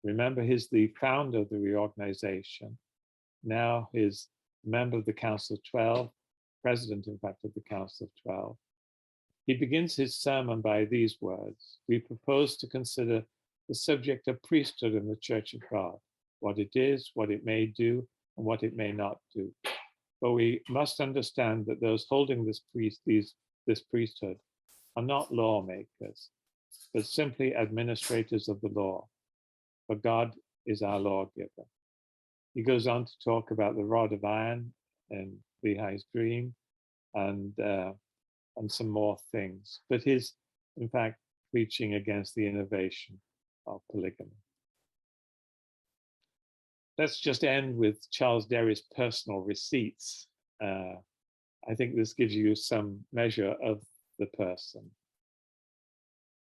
remember he's the founder of the Reorganization. Now he's a member of the Council of 12, president, in fact, of the Council of 12. He begins his sermon by these words: "We propose to consider the subject of priesthood in the Church of God, what it is, what it may do, and what it may not do. But we must understand that those holding this priesthood are not lawmakers, but simply administrators of the law, for God is our lawgiver." He goes on to talk about the rod of iron in Lehi's dream, and some more things. But he's, in fact, preaching against the innovation of polygamy. Let's just end with Charles Derry's personal receipts. I think this gives you some measure of the person.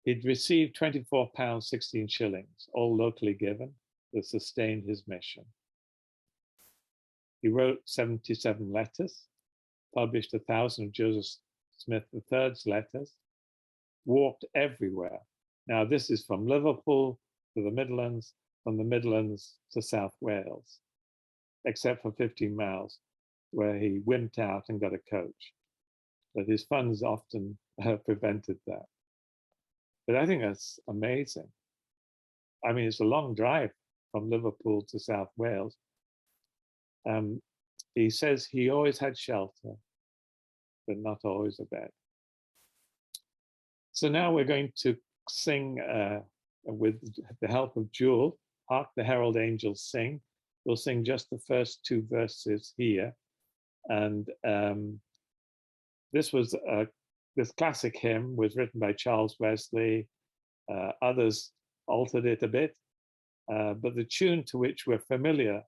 He'd received £24, 16 shillings, all locally given, that sustained his mission. He wrote 77 letters, published 1,000 of Joseph Smith III's letters, walked everywhere. Now, this is from Liverpool to the Midlands, from the Midlands to South Wales, except for 15 miles, where he wimped out and got a coach. But his funds often prevented that. But I think that's amazing. I mean, it's a long drive from Liverpool to South Wales. He says he always had shelter, but not always a bed. So now we're going to sing with the help of Jewel, Hark the Herald Angels Sing. We'll sing just the first two verses here. And this classic hymn was written by Charles Wesley. Others altered it a bit, but the tune to which we're familiar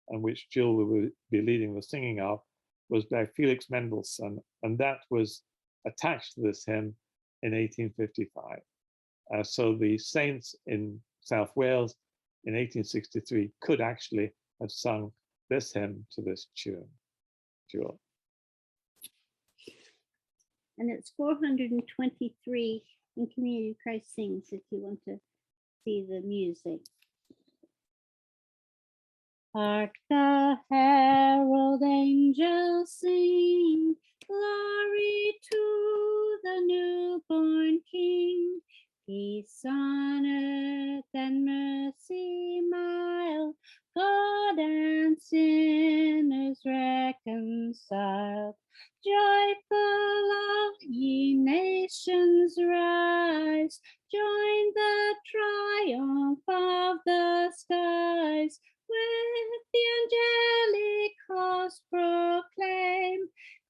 and which Jill will be leading the singing of was by Felix Mendelssohn, and that was attached to this hymn in 1855. So the saints in South Wales in 1863 could actually have sung this hymn to this tune. Jill. And it's 423 in Community Christ Sings if you want to see the music. Hark the herald angels sing, glory to the newborn King. Peace on earth and mercy mild, God and sinners reconciled. Joyful all ye nations rise, join the triumph of the skies. With the angelic host proclaim,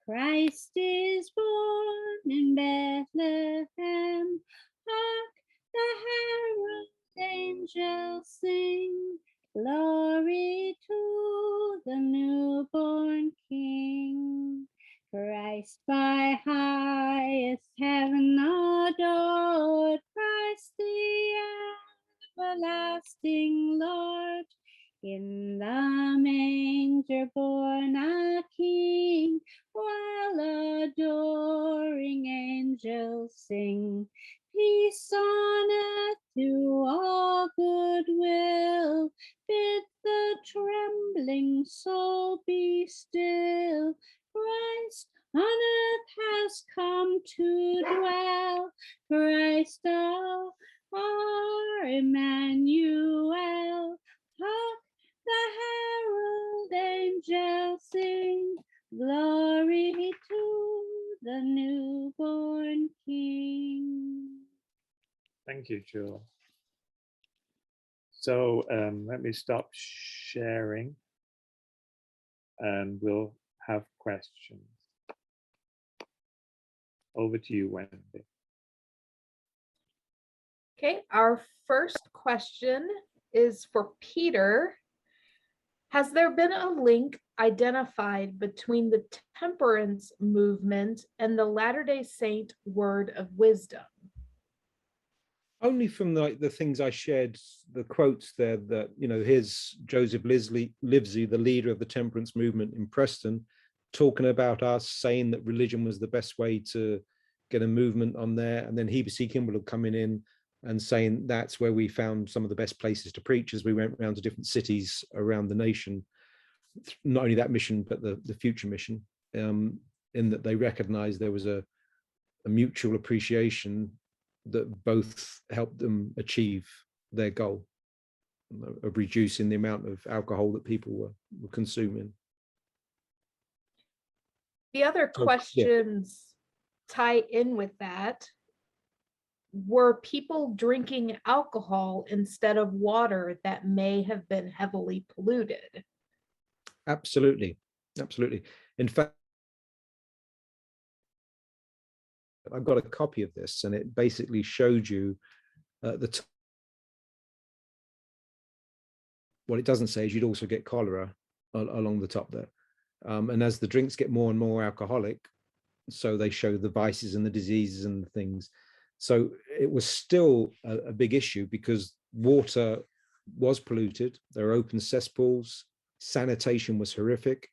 Christ is born in Bethlehem. Hark the herald angels sing, glory to the newborn King. Christ by highest heaven adored, Christ the everlasting Lord. In the manger born a King, while adoring angels sing. Peace on earth to all goodwill, bid the trembling soul be still. Christ on earth has come to dwell, Christ our Emmanuel. Hark the herald angels sing, glory to the newborn King. Thank you, Jill. So let me stop sharing and we'll have questions. Over to you, Wendy. Okay, our first question is for Peter. Has there been a link identified between the Temperance movement and the Latter-day Saint word of wisdom? Only from the things I shared, the quotes there that, here's Joseph Livesey, the leader of the Temperance movement in Preston, talking about us, saying that religion was the best way to get a movement on there. And then Heber C. Kimball coming in and saying that's where we found some of the best places to preach as we went around to different cities around the nation. Not only that mission, but the future mission, in that they recognized there was a mutual appreciation that both helped them achieve their goal of reducing the amount of alcohol that people were consuming. The other questions tie in with that. Were people drinking alcohol instead of water that may have been heavily polluted? Absolutely. Absolutely. In fact, I've got a copy of this, and it basically showed you the what it doesn't say is you'd also get cholera along the top there. And as the drinks get more and more alcoholic, so they show the vices and the diseases and the things. So it was still a big issue because water was polluted. There were open cesspools. Sanitation was horrific.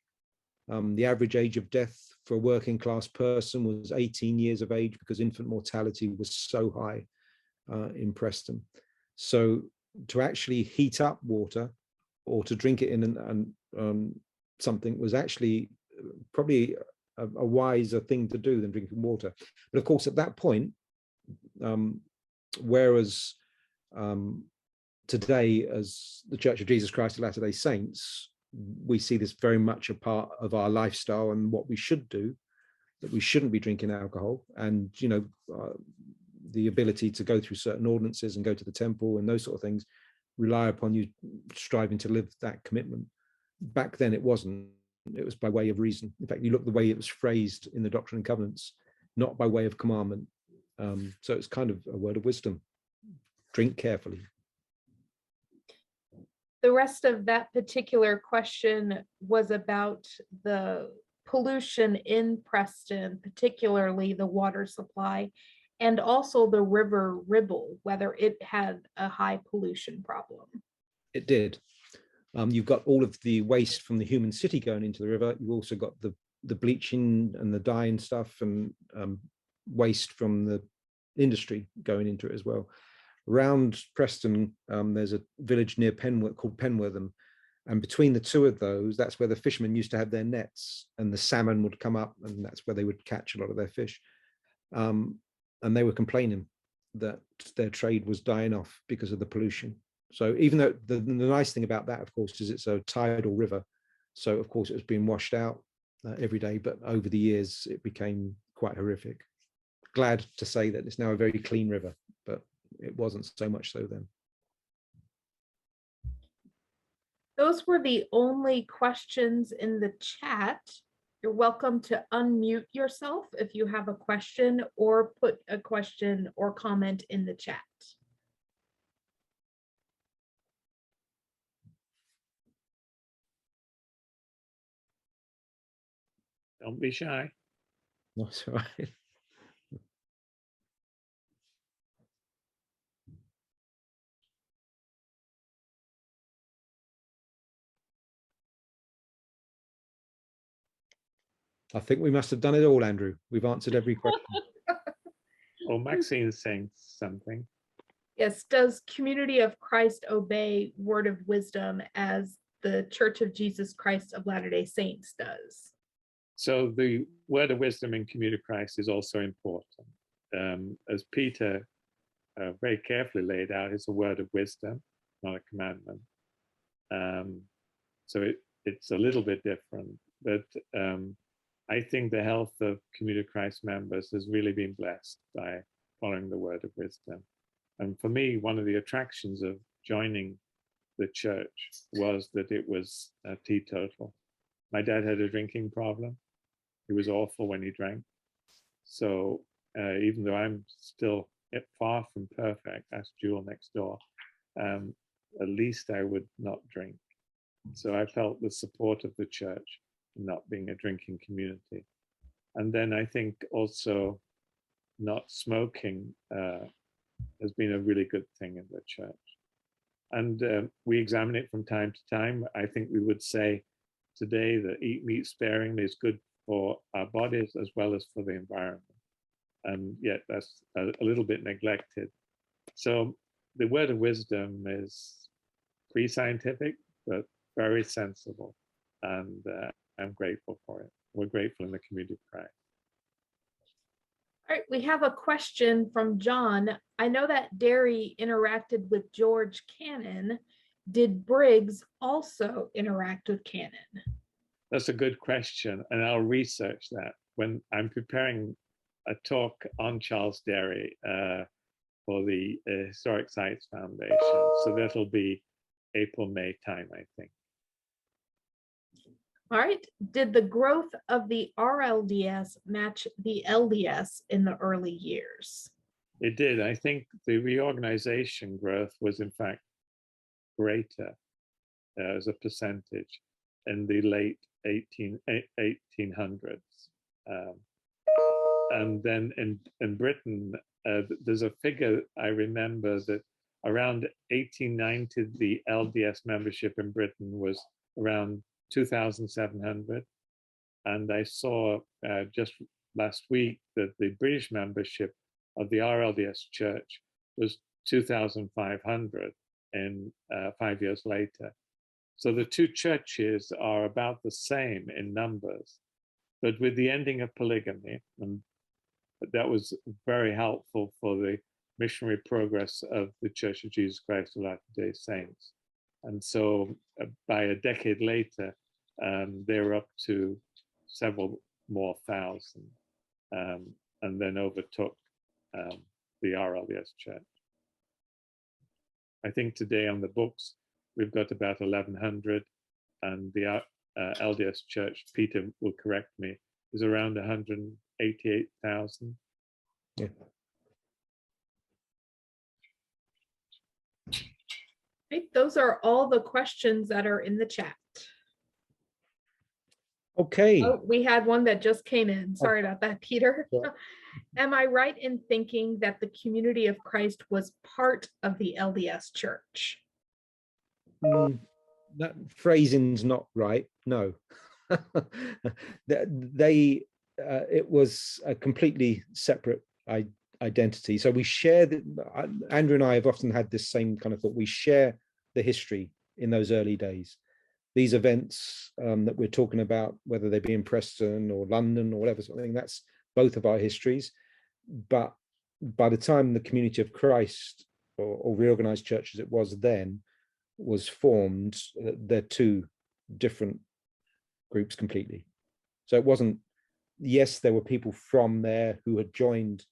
The average age of death for a working class person was 18 years of age because infant mortality was so high in Preston. So to actually heat up water or to drink it in something was actually probably a wiser thing to do than drinking water. But of course, at that point, whereas today, as the Church of Jesus Christ of Latter-day Saints, we see this very much a part of our lifestyle and what we should do, that we shouldn't be drinking alcohol, and the ability to go through certain ordinances and go to the temple and those sort of things rely upon you striving to live that commitment. Back then it wasn't. It was by way of reason. In fact, you look the way it was phrased in the Doctrine and Covenants, not by way of commandment. So it's kind of a word of wisdom. Drink carefully. The rest of that particular question was about the pollution in Preston, particularly the water supply, and also the River Ribble, whether it had a high pollution problem. It did. You've got all of the waste from the human city going into the river. You've also got the bleaching and the dye and stuff, and waste from the industry going into it as well. Around Preston, there's a village near Penworth called Penwortham, and between the two of those, that's where the fishermen used to have their nets, and the salmon would come up, and that's where they would catch a lot of their fish. And they were complaining that their trade was dying off because of the pollution. So even though the nice thing about that, of course, is it's a tidal river, so of course it was being washed out every day, but over the years it became quite horrific. Glad to say that it's now a very clean river, but it wasn't so much so then. Those were the only questions in the chat. You're welcome to unmute yourself if you have a question, or put a question or comment in the chat. Don't be shy. That's all right. I think we must have done it all, Andrew. We've answered every question. Oh, Maxine's saying something. Yes, does Community of Christ obey Word of Wisdom as the Church of Jesus Christ of Latter-day Saints does? So the word of wisdom in Community of Christ is also important. As Peter very carefully laid out, it's a word of wisdom, not a commandment. So it's a little bit different, but I think the health of Community of Christ members has really been blessed by following the word of wisdom. And for me, one of the attractions of joining the church was that it was teetotal. My dad had a drinking problem. He was awful when he drank. So even though I'm still far from perfect, ask Jewel next door, at least I would not drink. So I felt the support of the church in not being a drinking community. And then I think also not smoking has been a really good thing in the church. And we examine it from time to time. I think we would say today that eat meat sparingly is good for our bodies as well as for the environment. And yet that's a little bit neglected. So the word of wisdom is pre-scientific, but very sensible. And I'm grateful for it. We're grateful in the Community of Christ. All right, we have a question from John. I know that Derry interacted with George Cannon. Did Briggs also interact with Cannon? That's a good question, and I'll research that when I'm preparing a talk on Charles Derry for the Historic Sites Foundation. So that'll be April, May time, I think. All right. Did the growth of the RLDS match the LDS in the early years? It did. I think the reorganization growth was in fact greater as a percentage in the late 1800s. And then in Britain, there's a figure I remember that around 1890, the LDS membership in Britain was around 2,700. And I saw just last week that the British membership of the RLDS Church was 2,500 in 5 years later. So the two churches are about the same in numbers, but with the ending of polygamy, and that was very helpful for the missionary progress of the Church of Jesus Christ of Latter-day Saints. And so by a decade later, they were up to several more thousand, and then overtook the RLDS Church. I think today on the books, we've got about 1,100, and the LDS Church, Peter will correct me, is around 188,000. Yeah. Okay, those are all the questions that are in the chat. Okay. Oh, we had one that just came in. Sorry about that, Peter. Yeah. Am I right in thinking that the Community of Christ was part of the LDS Church? That phrasing's not right. No. It was a completely separate identity. So we share Andrew and I have often had this same kind of thought. We share the history in those early days. These events that we're talking about, whether they be in Preston or London or whatever, something, that's both of our histories. But by the time the Community of Christ or Reorganized Church as it was then was formed, they're two different groups completely. So it wasn't, yes, there were people from there who had joined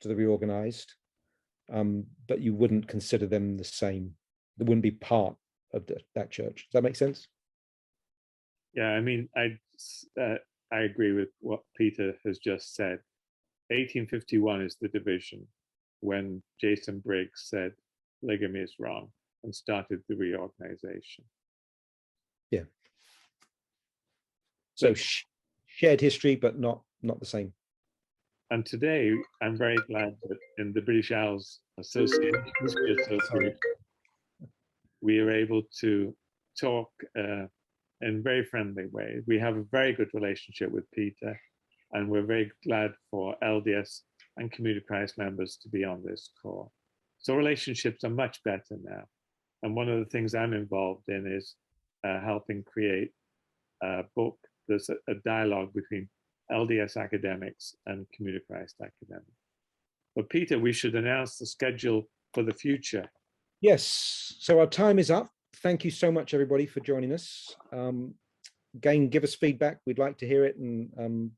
to the Reorganized, but you wouldn't consider them the same. They wouldn't be part of that church. Does that make sense? Yeah, I mean, I agree with what Peter has just said. 1851 is the division when Jason Briggs said polygamy is wrong and started the reorganization. Yeah. So shared history, but not the same. And today, I'm very glad that in the British Isles Association, we are able to talk in a very friendly way. We have a very good relationship with Peter, and we're very glad for LDS and Community of Christ members to be on this call. So relationships are much better now. And one of the things I'm involved in is helping create a book. There's a dialogue between LDS academics and Community of Christ academics. But Peter, we should announce the schedule for the future. Yes, so our time is up. Thank you so much, everybody, for joining us. Again, give us feedback. We'd like to hear it,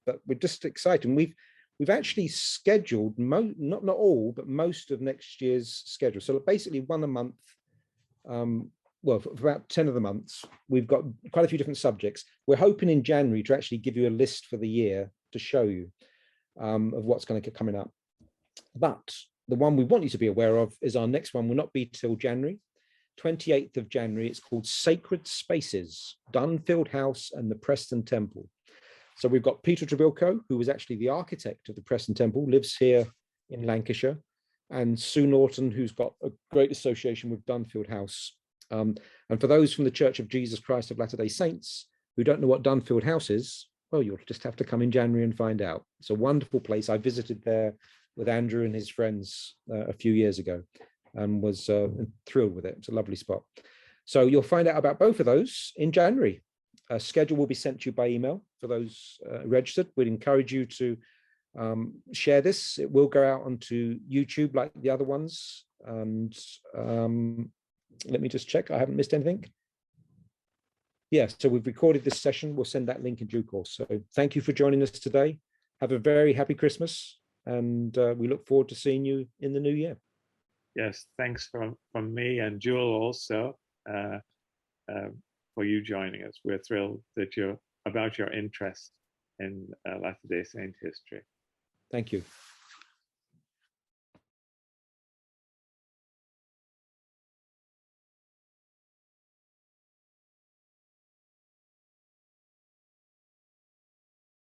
but we're just excited. We've actually scheduled not all, but most of next year's schedule. So basically, one a month. Well, for about 10 of the months, we've got quite a few different subjects. We're hoping in January to actually give you a list for the year to show you of what's going to get coming up. But the one we want you to be aware of is our next one will not be till January, 28th of January. It's called Sacred Spaces, Dunfield House and the Preston Temple. So we've got Peter Trebilco, who was actually the architect of the Preston Temple, lives here in Lancashire, and Sue Norton, who's got a great association with Dunfield House. And for those from the Church of Jesus Christ of Latter-day Saints who don't know what Dunfield House is, well, you'll just have to come in January and find out. It's a wonderful place. I visited there with Andrew and his friends a few years ago and was thrilled with it. It's a lovely spot. So you'll find out about both of those in January. A schedule will be sent to you by email for those registered. We'd encourage you to share this. It will go out onto YouTube like the other ones. And let me just check. I haven't missed anything. Yeah, so we've recorded this session. We'll send that link in due course. So thank you for joining us today. Have a very happy Christmas. And we look forward to seeing you in the new year. Yes, thanks from me and Jewel also for you joining us. We're thrilled that you're about your interest in Latter-day Saint history. Thank you.